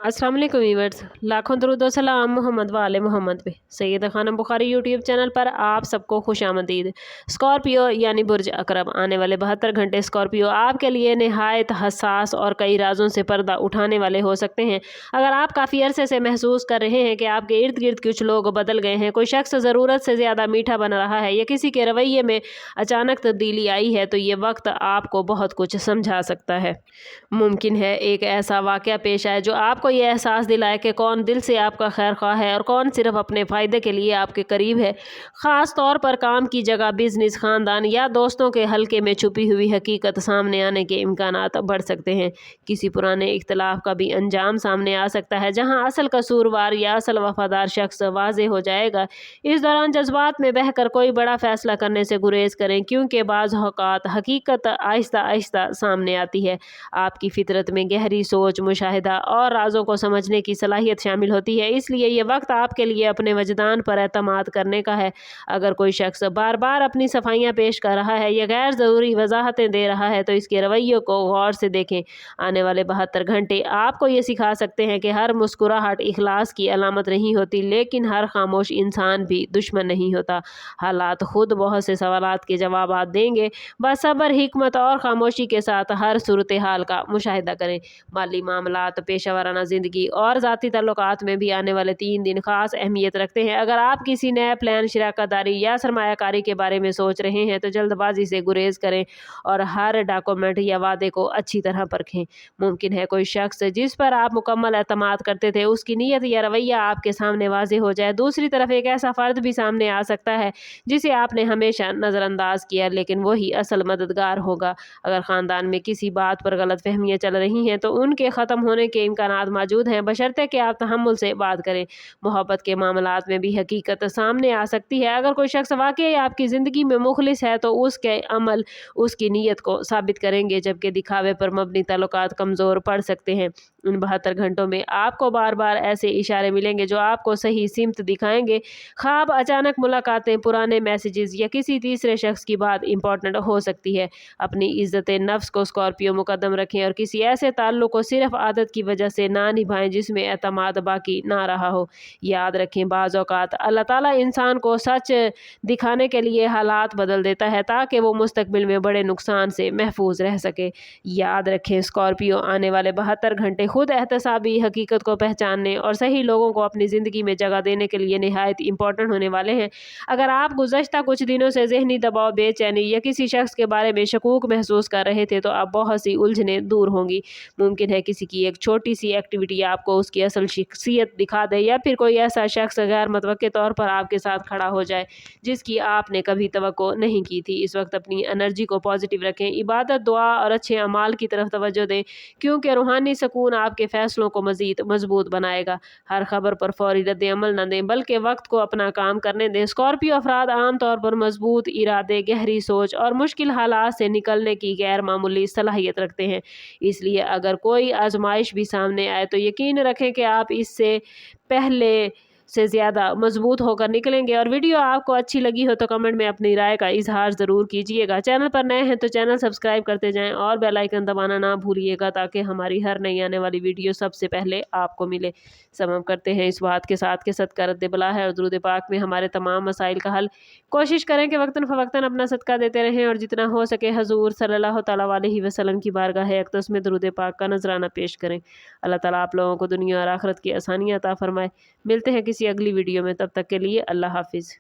अस्सलाम वालेकुम व्यूअर्स, लाखों दरूद व सलाम मोहम्मद व आले मोहम्मद पे। सैयद खानम बुखारी यूट्यूब चैनल पर आप सबको खुश आमदीद। स्कॉर्पियो यानी बुर्ज अकरब, आने वाले 72 घंटे स्कॉर्पियो आपके लिए नहायत हसास और कई राजों से पर्दा उठाने वाले हो सकते हैं। अगर आप काफ़ी अरसे से महसूस कर रहे हैं कि आपके इर्द गिर्द कुछ लोग बदल गए हैं, कोई शख्स ज़रूरत से ज़्यादा मीठा बन रहा है या किसी के रवैये में अचानक तब्दीली आई है, तो ये वक्त आपको बहुत कुछ समझा सकता है। मुमकिन है एक ऐसा वाक़या पेश आए जो आपको ये एहसास दिलाए कि कौन दिल से आपका खैर ख्वाह है और कौन सिर्फ अपने फ़ायदे के लिए आपके करीब है। ख़ास तौर पर काम की जगह, बिजनेस, ख़ानदान या दोस्तों के हल्के में छुपी हुई हकीकत सामने आने के इम्कानात बढ़ सकते हैं। किसी पुराने इख्तलाफ का भी अंजाम सामने आ सकता है, जहाँ असल कसूरवार या असल वफादार शख्स वाज़े हो जाएगा। इस दौरान जज्बात में बहकर कोई बड़ा फ़ैसला करने से गुरेज करें, क्योंकि बाज़ औक़ात हकीकत आहिस्ता आहिस्ता सामने आती है। आपकी फितरत में गहरी सोच, मुशाहिदा और राज़ों को समझने की सलाहियत शामिल होती है, इसलिए ये वक्त आपके लिए अपने वजदान पर एतमाद करने का है। अगर कोई शख्स बार बार अपनी सफाइयाँ पेश कर रहा है या गैर ज़रूरी वजाहतें दे रहा है, तो इसके रवैयों को गौर से देखें। आने वाले 72 घंटे आपको ये सिखा सकते हैं कि हर मुस्कुराहट इखलास की अलामत नहीं होती, लेकिन हर खामोश इंसान भी दुश्मन नहीं होता। हालात खुद बहुत से सवालात के जवाब देंगे। बस सब्र, हिकमत और खामोशी के साथ हर सूरत हाल का मुशाहिदा करें। माली मामलात, पेशेवराना ज़िंदगी और ज़ाती ताल्लुकात में भी आने वाले 3 दिन खास अहमियत रखते हैं। अगर आप किसी नए प्लान, शराकतदारी या सरमायाकारी के बारे में सोच रहे हैं, तो जल्दबाजी से गुरेज करें और हर डॉक्यूमेंट या वादे को अच्छी तरह परखें। मुमकिन है कोई शख्स जिस पर आप मुकम्मल एतमाद करते थे, उसकी नीयत या रवैया आपके सामने वाज़े हो जाए। दूसरी तरफ एक ऐसा फ़र्द भी सामने आ सकता है जिसे आपने हमेशा नज़रअंदाज किया, लेकिन वही असल मददगार होगा। अगर ख़ानदान में किसी बात पर गलतफहमियाँ चल रही हैं, तो उनके ख़त्म होने के इम्कानात मौजूद हैं, बशर्ते कि आप तहम्मुल से बात करें। मोहब्बत के मामलात में भी हकीकत सामने आ सकती है। अगर कोई शख्स वाकई आपकी ज़िंदगी में मुखलिस है, तो उसके अमल उसकी नीयत को साबित करेंगे, जबकि दिखावे पर मबनी ताल्लुकात कमज़ोर पड़ सकते हैं। इन 72 घंटों में आपको बार बार ऐसे इशारे मिलेंगे जो आपको सही सिमत दिखाएंगे। ख्वाब, अचानक मुलाकातें, पुराने मैसेजेस या किसी तीसरे शख्स की बात इंपॉर्टेंट हो सकती है। अपनी इज्जत नफ्स को स्कॉर्पियो मुकद्दम रखें और किसी ऐसे ताल्लुक को सिर्फ आदत की वजह से ना निभाएं जिसमें एतमाद बाकी ना रहा हो। याद रखें, बाज़ औक़ात अल्लाह ताला इंसान को सच दिखाने के लिए हालात बदल देता है, ताकि वो मुस्तकबिल में बड़े नुकसान से महफूज रह सके। याद रखें, स्कॉर्पियो आने वाले 72 घंटे खुद एहतसाबी हकीकत को पहचानने और सही लोगों को अपनी ज़िंदगी में जगह देने के लिए नहायत इंपॉर्टेंट होने वाले हैं। अगर आप गुज़श्ता कुछ दिनों से ज़हनी दबाव, बेचैनी या किसी शख्स के बारे में शकूक महसूस कर रहे थे, तो अब बहुत सी उलझनें दूर होंगी। मुमकिन है किसी की एक छोटी सी एक्टिविटी आपको उसकी असल शख्सियत दिखा दे, या फिर कोई ऐसा शख्स गैर मुतवक्के तौर पर आपके साथ खड़ा हो जाए जिसकी आपने कभी तवक्को नहीं की थी। इस वक्त अपनी एनर्जी को पॉजिटिव रखें, इबादत, दुआ और अच्छे अमाल की तरफ तवज्जो दें, क्योंकि रूहानी सुकून आपके फ़ैसलों को मज़ीद मजबूत बनाएगा। हर खबर पर फौरी रद्द अमल न दें, बल्कि वक्त को अपना काम करने दें। स्कॉर्पियो अफराद आम तौर पर मजबूत इरादे, गहरी सोच और मुश्किल हालात से निकलने की गैर मामूली सलाहियत रखते हैं। इसलिए अगर कोई आजमाइश भी सामने आए, तो यकीन रखें कि आप इससे पहले से ज़्यादा मजबूत होकर निकलेंगे। और वीडियो आपको अच्छी लगी हो तो कमेंट में अपनी राय का इजहार ज़रूर कीजिएगा। चैनल पर नए हैं तो चैनल सब्सक्राइब करते जाएं और बेल आइकन दबाना ना भूलिएगा, ताकि हमारी हर नई आने वाली वीडियो सबसे पहले आपको मिले। समम करते हैं इस बात के साथ कि सदका रद्द बला है और दुरूद पाक में हमारे तमाम मसाइल का हल। कोशिश करें कि वक्तन फ़वक्तन अपना सदका देते रहें और जितना हो सके हजूर सल्लल्लाहु तआला अलैहि वसल्लम की बारगाह अक़दस में दुरूद पाक का नजराना पेश करें। अल्लाह ताला आप लोगों को दुनिया और आखिरत की आसानियाँ अता फरमाए। मिलते हैं किसी अगली वीडियो में, तब तक के लिए अल्लाह हाफिज़।